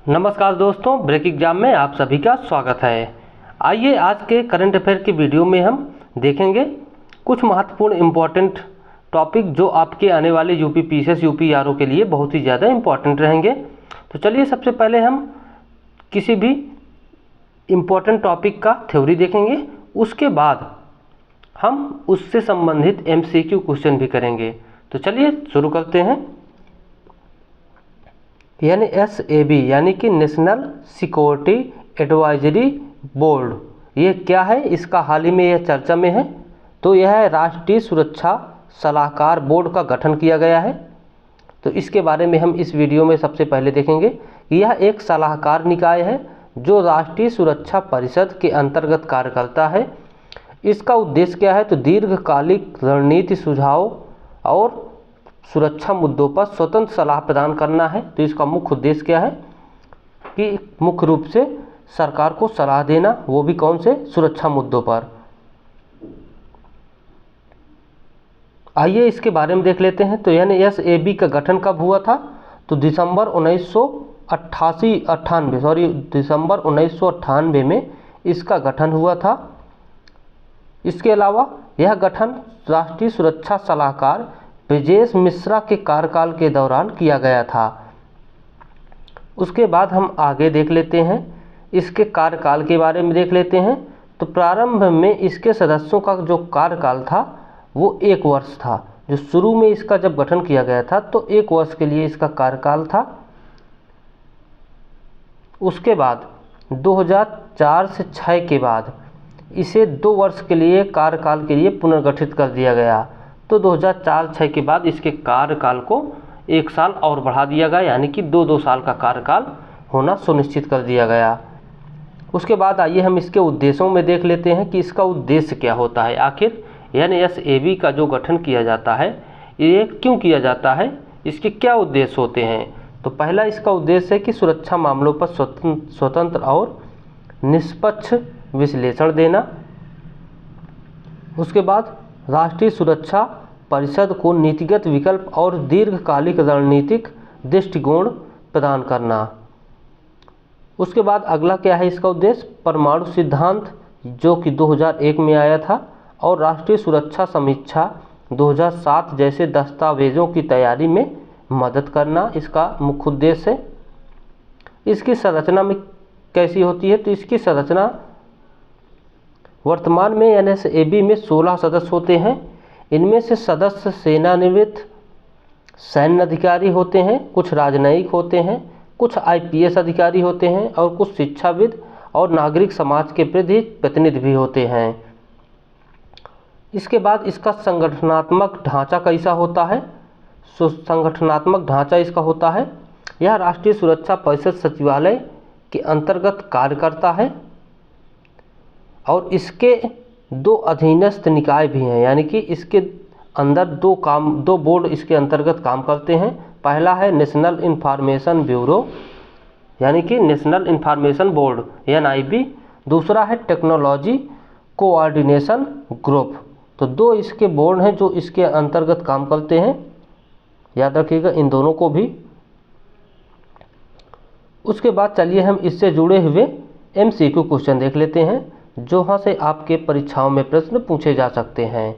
नमस्कार दोस्तों, break exam में आप सभी का स्वागत है। आइए आज के करंट अफेयर की वीडियो में हम देखेंगे कुछ महत्वपूर्ण इम्पोर्टेंट टॉपिक जो आपके आने वाले यूपी पीसीएस यूपी आरओ के लिए बहुत ही ज़्यादा इम्पोर्टेंट रहेंगे। तो चलिए सबसे पहले हम किसी भी इम्पोर्टेंट टॉपिक का थ्योरी देखेंगे, उसके बाद हम उससे संबंधित एमसीक्यू क्वेश्चन भी करेंगे। तो चलिए शुरू करते हैं। यानी SAB यानी कि नेशनल सिक्योरिटी एडवाइजरी बोर्ड, ये क्या है, इसका हाल ही में यह चर्चा में है। तो यह राष्ट्रीय सुरक्षा सलाहकार बोर्ड का गठन किया गया है। तो इसके बारे में हम इस वीडियो में सबसे पहले देखेंगे। यह एक सलाहकार निकाय है जो राष्ट्रीय सुरक्षा परिषद के अंतर्गत कार्य करता है। इसका उद्देश्य क्या है, तो दीर्घकालिक रणनीति सुझाव और सुरक्षा मुद्दों पर स्वतंत्र सलाह प्रदान करना है। तो इसका मुख्य उद्देश्य क्या है कि मुख्य रूप से सरकार को सलाह देना, वो भी कौन से, सुरक्षा मुद्दों पर। आइए इसके बारे में देख लेते हैं। तो यानी SAB का गठन कब हुआ था, तो दिसंबर 1998 में इसका गठन हुआ था। इसके अलावा यह गठन राष्ट्रीय सुरक्षा सलाहकार ब्रजेश मिश्रा के कार्यकाल के दौरान किया गया था। उसके बाद हम आगे देख लेते हैं, इसके कार्यकाल के बारे में देख लेते हैं। तो प्रारंभ में इसके सदस्यों का जो कार्यकाल था वो 1 वर्ष था। जो शुरू में इसका जब गठन किया गया था तो 1 वर्ष के लिए इसका कार्यकाल था। उसके बाद 2004 से 6 के बाद इसे 2 वर्ष के लिए कार्यकाल के लिए पुनर्गठित कर दिया गया। तो 2004-06 के बाद इसके कार्यकाल को 1 साल और बढ़ा दिया गया, यानी कि 2 साल का कार्यकाल होना सुनिश्चित कर दिया गया। उसके बाद आइए हम इसके उद्देश्यों में देख लेते हैं कि इसका उद्देश्य क्या होता है। आखिर यानी SAB का जो गठन किया जाता है ये क्यों किया जाता है, इसके क्या उद्देश्य होते हैं। तो पहला इसका उद्देश्य है कि सुरक्षा मामलों पर स्वतंत्र और निष्पक्ष विश्लेषण देना। उसके बाद राष्ट्रीय सुरक्षा परिषद को नीतिगत विकल्प और दीर्घकालिक रणनीतिक दृष्टिकोण प्रदान करना। उसके बाद अगला क्या है इसका उद्देश्य, परमाणु सिद्धांत जो कि 2001 में आया था और राष्ट्रीय सुरक्षा समीक्षा 2007 जैसे दस्तावेजों की तैयारी में मदद करना इसका मुख्य उद्देश्य है। इसकी संरचना में कैसी होती है, तो इसकी संरचना वर्तमान में SAB में 16 सदस्य होते हैं। इनमें से सदस्य सेवानिवृत्त सैन्य अधिकारी होते हैं, कुछ राजनयिक होते हैं, कुछ IPS अधिकारी होते हैं और कुछ शिक्षाविद और नागरिक समाज के प्रतिनिधि भी होते हैं। इसके बाद इसका संगठनात्मक ढांचा कैसा होता है, संगठनात्मक ढांचा इसका होता है, यह राष्ट्रीय सुरक्षा परिषद सचिवालय के अंतर्गत कार्य करता है और इसके 2 अधीनस्थ निकाय भी हैं, यानी कि इसके अंदर 2 बोर्ड इसके अंतर्गत काम करते हैं। पहला है नेशनल इंफॉर्मेशन ब्यूरो यानी कि नेशनल इंफॉर्मेशन बोर्ड NIB, दूसरा है टेक्नोलॉजी कोऑर्डिनेशन ग्रुप। तो 2 इसके बोर्ड हैं जो इसके अंतर्गत काम करते हैं, याद रखिएगा इन दोनों को भी। उसके बाद चलिए हम इससे जुड़े हुए MCQ क्वेश्चन देख लेते हैं जो वहाँ से आपके परीक्षाओं में प्रश्न पूछे जा सकते हैं।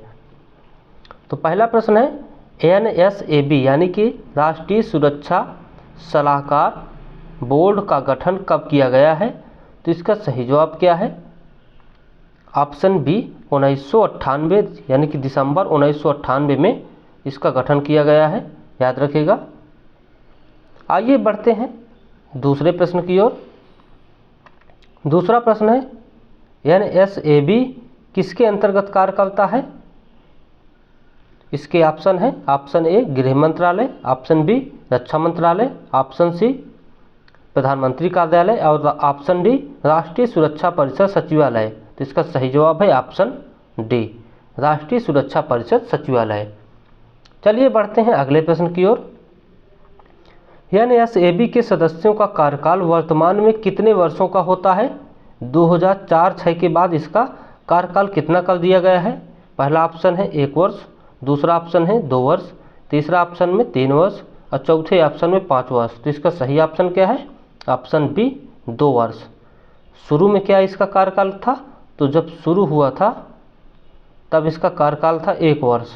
तो पहला प्रश्न है NSAB यानी कि राष्ट्रीय सुरक्षा सलाहकार बोर्ड का गठन कब किया गया है, तो इसका सही जवाब क्या है, ऑप्शन बी 1998 यानी कि दिसंबर 1998 में इसका गठन किया गया है, याद रखिएगा। आइए बढ़ते हैं दूसरे प्रश्न की ओर। दूसरा प्रश्न है NSAB किसके अंतर्गत कार्य करता है, इसके ऑप्शन है, ऑप्शन ए गृह मंत्रालय, ऑप्शन बी रक्षा मंत्रालय, ऑप्शन सी प्रधानमंत्री कार्यालय और ऑप्शन डी राष्ट्रीय सुरक्षा परिषद सचिवालय। तो इसका सही जवाब है ऑप्शन डी, राष्ट्रीय सुरक्षा परिषद सचिवालय। चलिए बढ़ते हैं अगले प्रश्न की ओर। NSAB के सदस्यों का कार्यकाल वर्तमान में कितने वर्षों का होता है, 2004-06 के बाद इसका कार्यकाल कितना कर दिया गया है। पहला ऑप्शन है 1 वर्ष, दूसरा ऑप्शन है 2 वर्ष, तीसरा ऑप्शन में 3 वर्ष और चौथे ऑप्शन में 5 वर्ष। तो इसका सही ऑप्शन क्या है, ऑप्शन बी 2 वर्ष। शुरू में क्या इसका कार्यकाल था, तो जब शुरू हुआ था तब इसका कार्यकाल था 1 वर्ष,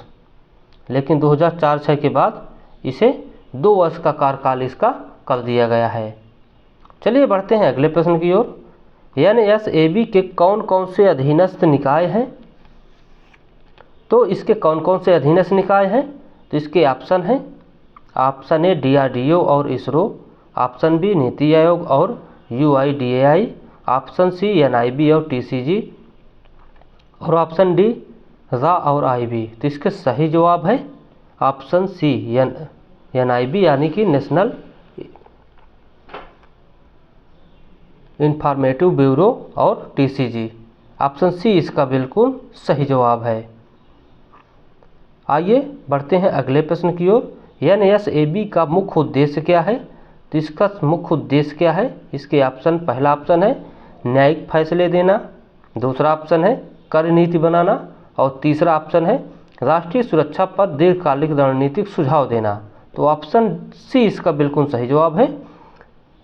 लेकिन 2004-06 के बाद इसे 2 वर्ष का कार्यकाल इसका कर दिया गया है। चलिए बढ़ते हैं अगले प्रश्न की ओर। NSAB के कौन कौन से अधीनस्थ निकाय हैं, तो इसके कौन कौन से अधीनस्थ निकाय हैं, तो इसके ऑप्शन हैं, ऑप्शन ए DRDO और इसरो, ऑप्शन बी नीति आयोग और UIDAI, ऑप्शन सी NIB और TCG और ऑप्शन डी रा और IB। तो इसके सही जवाब है ऑप्शन सी NIB यानी कि नेशनल इंफॉर्मेटिव ब्यूरो और TCG। ऑप्शन सी इसका बिल्कुल सही जवाब है। आइए बढ़ते हैं अगले प्रश्न की ओर। NSAB का मुख्य उद्देश्य क्या है, तो इसका मुख्य उद्देश्य क्या है, इसके ऑप्शन, पहला ऑप्शन है न्यायिक फैसले देना, दूसरा ऑप्शन है कार्य नीति बनाना और तीसरा ऑप्शन है राष्ट्रीय सुरक्षा पर दीर्घकालिक रणनीतिक सुझाव देना। तो ऑप्शन सी इसका बिल्कुल सही जवाब है,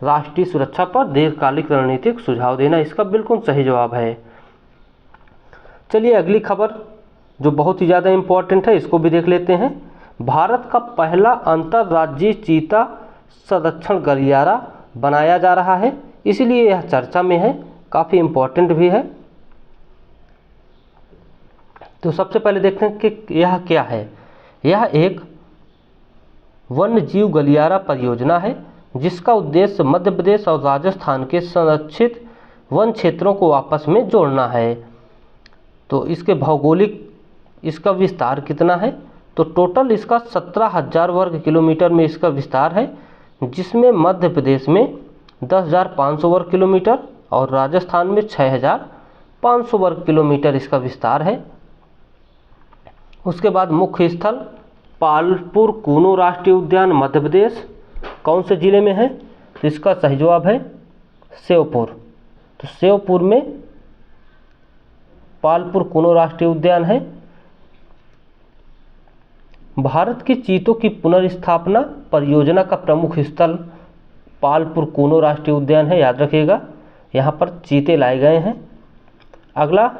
राष्ट्रीय सुरक्षा पर दीर्घकालिक रणनीतिक सुझाव देना इसका बिल्कुल सही जवाब है। चलिए अगली खबर जो बहुत ही ज़्यादा इम्पोर्टेंट है इसको भी देख लेते हैं। भारत का पहला अंतर्राज्यीय चीता संरक्षण गलियारा बनाया जा रहा है, इसलिए यह चर्चा में है, काफ़ी इम्पोर्टेंट भी है। तो सबसे पहले देखते हैं कि यह क्या है। यह एक वन्य जीव गलियारा परियोजना है जिसका उद्देश्य मध्य प्रदेश और राजस्थान के संरक्षित वन क्षेत्रों को आपस में जोड़ना है। तो इसके भौगोलिक इसका विस्तार कितना है, तो टोटल इसका 17,000 वर्ग किलोमीटर में इसका विस्तार है, जिसमें मध्य प्रदेश में 10,500 वर्ग किलोमीटर और राजस्थान में 6,500 वर्ग किलोमीटर इसका विस्तार है। उसके बाद मुख्य स्थल पालपुर कूनो राष्ट्रीय उद्यान मध्य प्रदेश, कौन से ज़िले में है, तो इसका सही जवाब है श्योपुर। तो श्योपुर में पालपुर कूनो राष्ट्रीय उद्यान है। भारत की चीतों की पुनर्स्थापना परियोजना का प्रमुख स्थल पालपुर कूनो राष्ट्रीय उद्यान है, याद रखिएगा, यहाँ पर चीते लाए गए हैं। अगला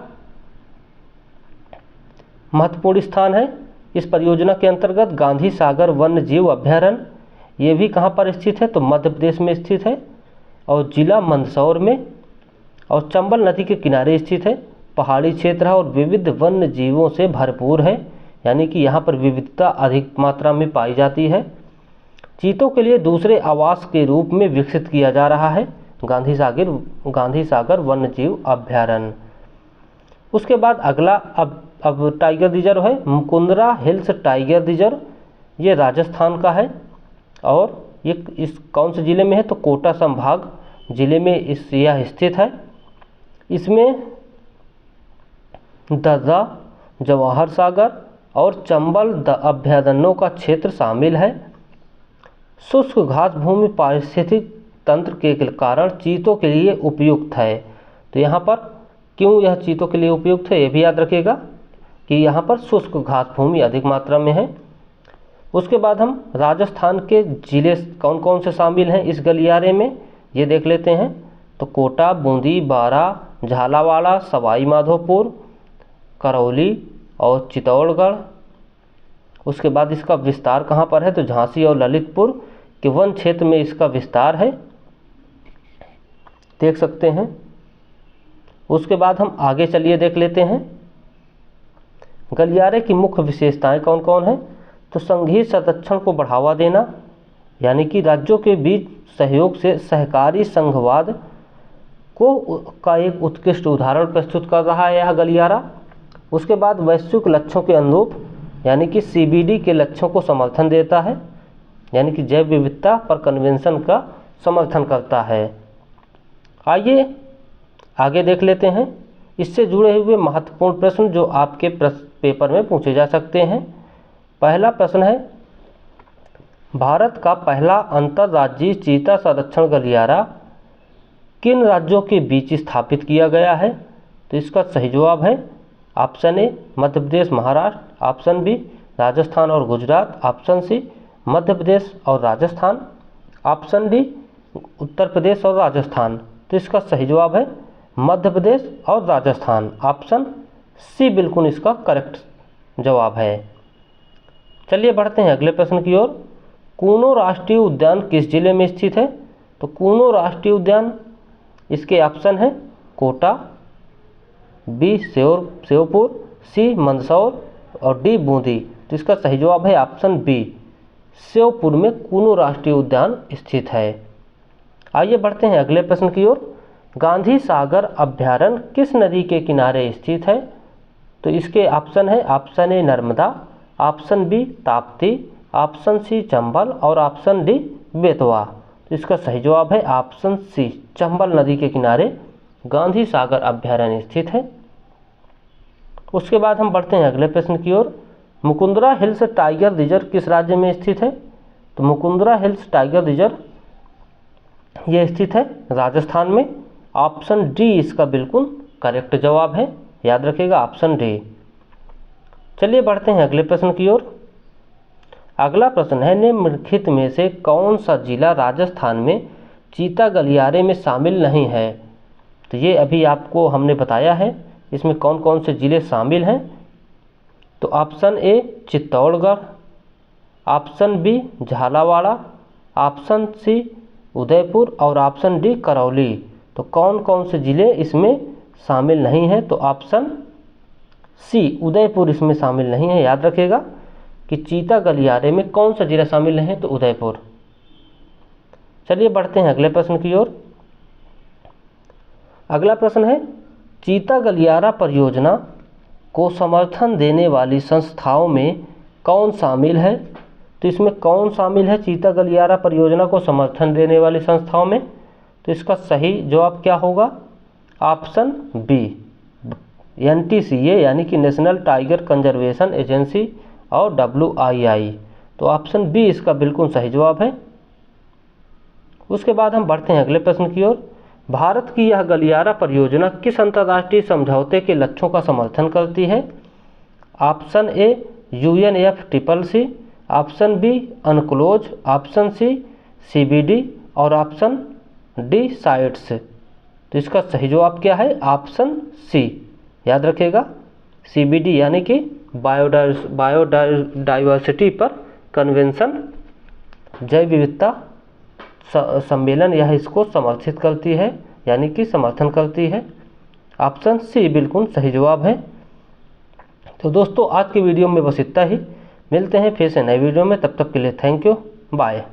महत्वपूर्ण स्थान है इस परियोजना के अंतर्गत गांधी सागर वन्य जीव अभ्यारण्य, ये भी कहाँ पर स्थित है, तो मध्य प्रदेश में स्थित है और जिला मंदसौर में, और चंबल नदी के किनारे स्थित है। पहाड़ी क्षेत्र है और विविध वन्य जीवों से भरपूर है, यानी कि यहाँ पर विविधता अधिक मात्रा में पाई जाती है। चीतों के लिए दूसरे आवास के रूप में विकसित किया जा रहा है गांधी सागर वन्य जीव अभ्यारण्य। उसके बाद अगला अब टाइगर रिजर्व है मुकुंदरा हिल्स टाइगर रिजर्व, ये राजस्थान का है और ये इस कौन से ज़िले में है, तो कोटा संभाग ज़िले में यह स्थित है। इसमें दर्रा, जवाहर सागर और चंबल अभ्यारण्यों का क्षेत्र शामिल है। शुष्क घास भूमि पारिस्थितिक तंत्र के कारण चीतों के लिए उपयुक्त है। तो यहाँ पर क्यों यह चीतों के लिए उपयुक्त है, ये भी याद रखिएगा कि यहाँ पर शुष्क घास भूमि अधिक मात्रा में है। उसके बाद हम राजस्थान के ज़िले कौन कौन से शामिल हैं इस गलियारे में, ये देख लेते हैं। तो कोटा, बूंदी, बारा, झालावाड़, सवाई माधोपुर, करौली और चित्तौड़गढ़। उसके बाद इसका विस्तार कहाँ पर है, तो झांसी और ललितपुर के वन क्षेत्र में इसका विस्तार है, देख सकते हैं। उसके बाद हम आगे चलिए देख लेते हैं गलियारे की मुख्य विशेषताएं कौन कौन है। तो संघीय संरक्षण को बढ़ावा देना, यानी कि राज्यों के बीच सहयोग से सहकारी संघवाद का एक उत्कृष्ट उदाहरण प्रस्तुत कर रहा है यह गलियारा। उसके बाद वैश्विक लक्ष्यों के अनुरूप, यानी कि CBD के लक्ष्यों को समर्थन देता है, यानी कि जैव विविधता पर कन्वेंशन का समर्थन करता है। आइए आगे देख लेते हैं इससे जुड़े हुए महत्वपूर्ण प्रश्न जो आपके पेपर में पूछे जा सकते हैं। पहला प्रश्न है, भारत का पहला अंतर्राज्यीय चीता संरक्षण गलियारा किन राज्यों के बीच स्थापित किया गया है, तो इसका सही जवाब है option A Madhya Pradesh Maharashtra, option B Rajasthan और गुजरात, ऑप्शन सी मध्य प्रदेश और राजस्थान, ऑप्शन डी उत्तर प्रदेश और राजस्थान। तो इसका सही जवाब है मध्य प्रदेश और राजस्थान। ऑप्शन सी बिल्कुल इसका करेक्ट जवाब है। चलिए बढ़ते हैं अगले प्रश्न की ओर। कूनो राष्ट्रीय उद्यान किस जिले में स्थित है? तो कूनो राष्ट्रीय उद्यान, इसके ऑप्शन है कोटा, बी श्योपुर, सी मंदसौर और डी बूंदी। तो इसका सही जवाब है ऑप्शन बी, श्योपुर में कूनो राष्ट्रीय उद्यान स्थित है। आइए बढ़ते हैं अगले प्रश्न की ओर। गांधी सागर अभ्यारण्य किस नदी के किनारे स्थित है? तो इसके ऑप्शन है option A Narmada, option B Tapti, option C Chambal और ऑप्शन डी बेतवा। तो इसका सही जवाब है ऑप्शन सी, चंबल नदी के किनारे गांधी सागर अभ्यारण्य स्थित है। उसके बाद हम बढ़ते हैं अगले प्रश्न की ओर। मुकुंदरा हिल्स टाइगर रिजर्व किस राज्य में स्थित है? तो मुकुंदरा हिल्स टाइगर रिजर्व ये स्थित है राजस्थान में। ऑप्शन डी इसका बिल्कुल करेक्ट जवाब है, याद रखिएगा ऑप्शन डी। चलिए बढ़ते हैं अगले प्रश्न की ओर। अगला प्रश्न है निम्नलिखित में से कौन सा जिला राजस्थान में चीता गलियारे में शामिल नहीं है? तो ये अभी आपको हमने बताया है, इसमें कौन कौन से जिले शामिल हैं। तो option A Chittorgarh, option B Jhalawar, option C Udaipur और ऑप्शन डी करौली। तो कौन कौन से जिले इसमें शामिल नहीं है? तो ऑप्शन सी उदयपुर इसमें शामिल नहीं है। याद रखिएगा कि चीता गलियारे में कौन सा जिला शामिल नहीं है? तो उदयपुर। चलिए बढ़ते हैं अगले प्रश्न की ओर। अगला प्रश्न है चीता गलियारा परियोजना को समर्थन देने वाली संस्थाओं में कौन शामिल है? तो इसमें कौन शामिल है चीता गलियारा परियोजना को समर्थन देने वाली संस्थाओं में? तो इसका सही जवाब क्या होगा? ऑप्शन बी NTCA यानी कि नेशनल टाइगर कंजर्वेशन एजेंसी और WII। तो ऑप्शन बी इसका बिल्कुल सही जवाब है। उसके बाद हम बढ़ते हैं अगले प्रश्न की ओर। भारत की यह गलियारा परियोजना किस अंतर्राष्ट्रीय समझौते के लक्ष्यों का समर्थन करती है? Option A UNFCCC, option B UNCLOS, option C CBD और ऑप्शन डी साइट्स। तो इसका सही जवाब क्या है? ऑप्शन सी, याद रखिएगा CBD यानी कि बायोडाइवर्सिटी पर कन्वेंशन, जैव विविधता सम्मेलन, यह इसको समर्थित करती है यानी कि समर्थन करती है। ऑप्शन सी बिल्कुल सही जवाब है। तो दोस्तों आज की वीडियो में बस इतना ही, मिलते हैं फिर से नए वीडियो में, तब तक के लिए थैंक यू, बाय।